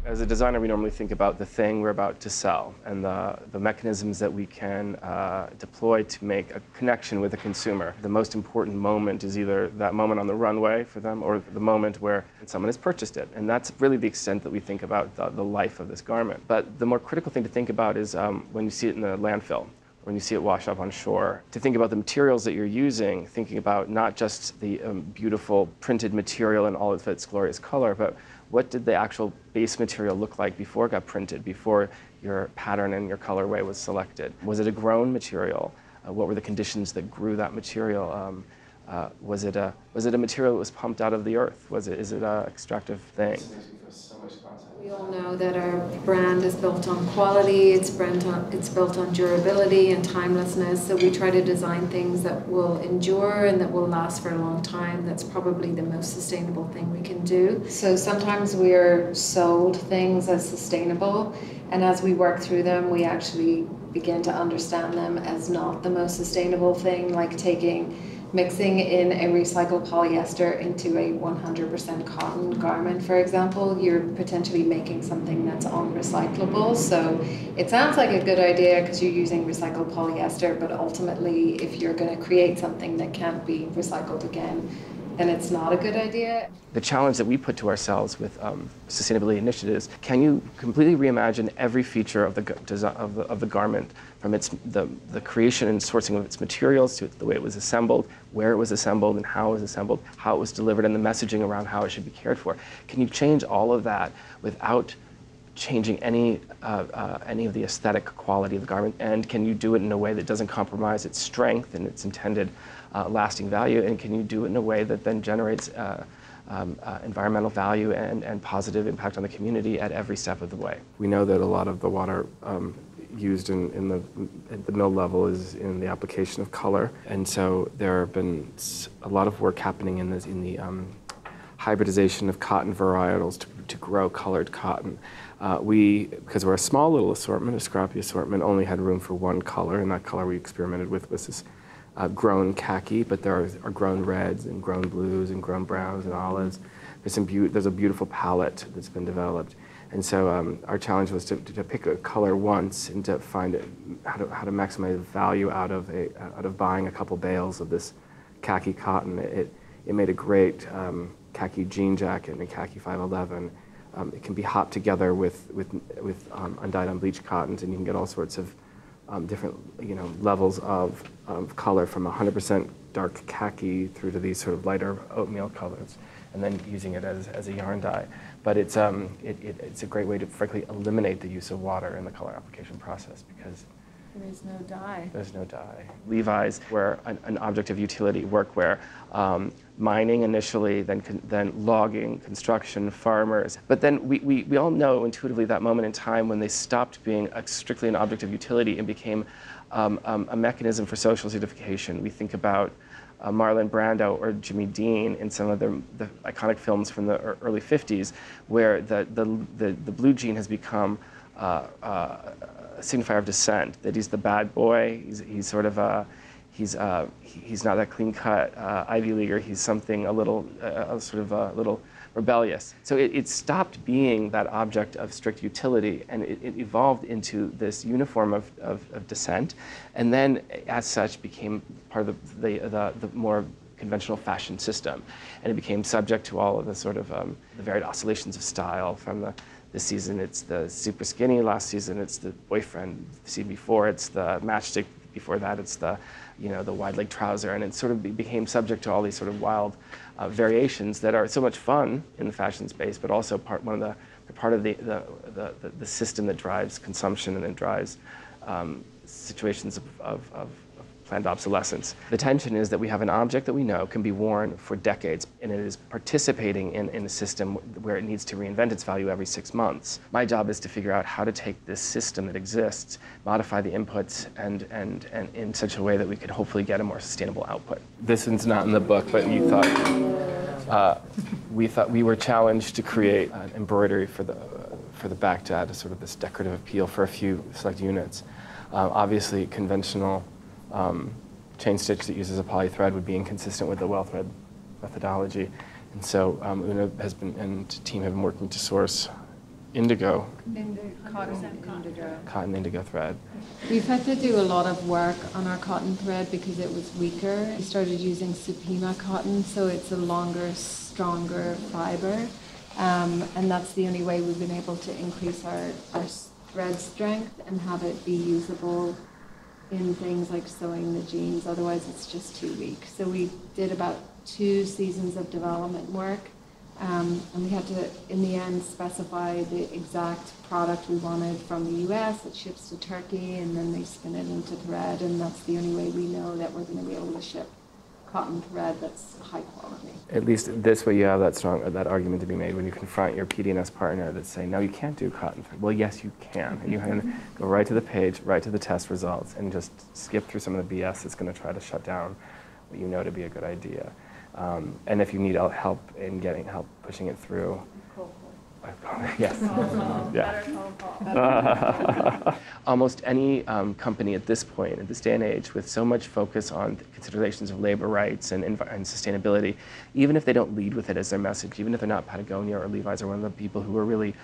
As a designer, we normally think about the thing we're about to sell and the mechanisms that we can deploy to make a connection with the consumer. The most important moment is either that moment on the runway for them or the moment where someone has purchased it. And that's really the extent that we think about the life of this garment. But the more critical thing to think about is when you see it in the landfill, when you see it wash up on shore, to think about the materials that you're using, thinking about not just the beautiful printed material in all of its glorious color, but what did the actual base material look like before it got printed, before your pattern and your colorway was selected? Was it a grown material? What were the conditions that grew that material? Was it a material that was pumped out of the earth? Is it an extractive thing? We all know that our brand is built on quality, it's built on durability and timelessness, so we try to design things that will endure and that will last for a long time. That's probably the most sustainable thing we can do. So sometimes we're sold things as sustainable, and as we work through them, we actually begin to understand them as not the most sustainable thing, like mixing in a recycled polyester into a 100% cotton garment, for example. You're potentially making something that's unrecyclable. So it sounds like a good idea because you're using recycled polyester, but ultimately if you're going to create something that can't be recycled again, then it's not a good idea. The challenge that we put to ourselves with sustainability initiatives, can you completely reimagine every feature of the garment, from the creation and sourcing of its materials to the way it was assembled, where it was assembled and how it was assembled, how it was delivered, and the messaging around how it should be cared for? Can you change all of that without changing any of the aesthetic quality of the garment? And can you do it in a way that doesn't compromise its strength and its intended lasting value? And can you do it in a way that then generates environmental value and positive impact on the community at every step of the way? We know that a lot of the water used at the mill level is in the application of color, and so there have been a lot of work happening in the hybridization of cotton varietals to grow colored cotton. Because we're a small little assortment, a scrappy assortment, only had room for one color, and that color we experimented with was this grown khaki, but there are grown reds and grown blues and grown browns and olives. There's a beautiful palette that's been developed. And so our challenge was to pick a color once and to find how to maximize value out of buying a couple bales of this khaki cotton. It made a great khaki jean jacket and a khaki 511. It can be hopped together with undyed unbleached cottons, and you can get all sorts of different levels of color, from 100% dark khaki through to these sort of lighter oatmeal colors, and then using it as a yarn dye. But it's a great way to frankly eliminate the use of water in the color application process, because there is no dye. There's no dye. LEVIS were an object of utility, workwear, mining initially, then logging, construction, farmers. But then we all know intuitively that moment in time when they stopped being strictly an object of utility and became a mechanism for social certification. We think about Marlon Brando or Jimmy Dean in some of the iconic films from the early 50s, where the blue jean has become a signifier of dissent, that he's the bad boy, he's sort of he's not that clean-cut Ivy Leaguer, he's something a little rebellious. So it stopped being that object of strict utility, and it evolved into this uniform of dissent, and then as such became part of the more conventional fashion system, and it became subject to all of the sort of the varied oscillations of style. From this season it's the super skinny, last season it's the boyfriend, the season before it's the matchstick, before that it's the wide leg trouser, and it sort of became subject to all these sort of wild variations that are so much fun in the fashion space, but also part of the system that drives consumption and then drives situations of planned obsolescence. The tension is that we have an object that we know can be worn for decades, and it is participating in a system where it needs to reinvent its value every 6 months. My job is to figure out how to take this system that exists, modify the inputs, and in such a way that we could hopefully get a more sustainable output. This one's not in the book, but we were challenged to create an embroidery for the back to add sort of this decorative appeal for a few select units. Obviously, conventional chain stitch that uses a polythread would be inconsistent with the WELLTHREAD methodology. And so Una and team have been working to source Indigo. Cotton indigo thread. We've had to do a lot of work on our cotton thread because it was weaker. We started using Supima cotton, so it's a longer, stronger fiber. And that's the only way we've been able to increase our thread strength and have it be usable in things like sewing the jeans. Otherwise, it's just too weak. So we did about 2 seasons of development work. And we had to, in the end, specify the exact product we wanted from the US. It ships to Turkey, and then they spin it into thread, and that's the only way we know that we're going to be able to ship cotton thread that's high quality. At least this way you have that argument to be made when you confront your PD&S partner that's saying, no, you can't do cotton thread. Well, yes, you can. And you can go right to the page, right to the test results, and just skip through some of the BS that's going to try to shut down what you know to be a good idea. And if you need help in getting help pushing it through, yes. Yeah. Almost any company at this point, at this day and age, with so much focus on considerations of labor rights and sustainability, even if they don't lead with it as their message, even if they're not Patagonia or Levi's or one of the people who are really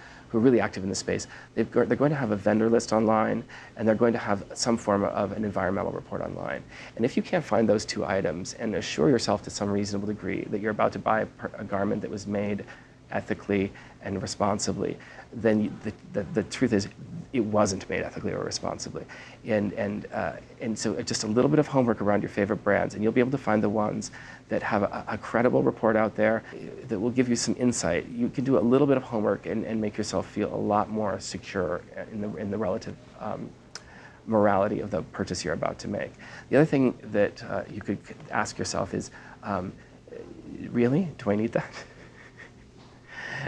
active in the space, they're going to have a vendor list online, and they're going to have some form of an environmental report online. And if you can't find those 2 items and assure yourself to some reasonable degree that you're about to buy a garment that was made ethically and responsibly, then the truth is it wasn't made ethically or responsibly. And so just a little bit of homework around your favorite brands, and you'll be able to find the ones that have a credible report out there that will give you some insight. You can do a little bit of homework and make yourself feel a lot more secure in the relative morality of the purchase you're about to make. The other thing that you could ask yourself is, really, do I need that?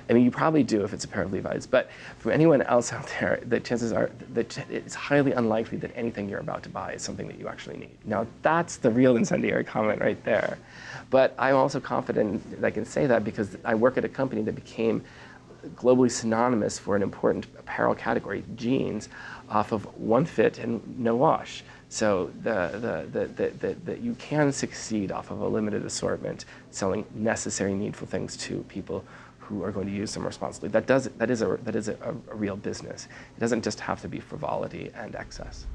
I mean, you probably do if it's a pair of Levi's, but for anyone else out there, the chances are that it's highly unlikely that anything you're about to buy is something that you actually need. Now, that's the real incendiary comment right there. But I'm also confident that I can say that because I work at a company that became globally synonymous for an important apparel category, jeans, off of one fit and no wash. So that you can succeed off of a limited assortment, selling necessary, needful things to people who are going to use them responsibly. That is a real business. It doesn't just have to be frivolity and excess.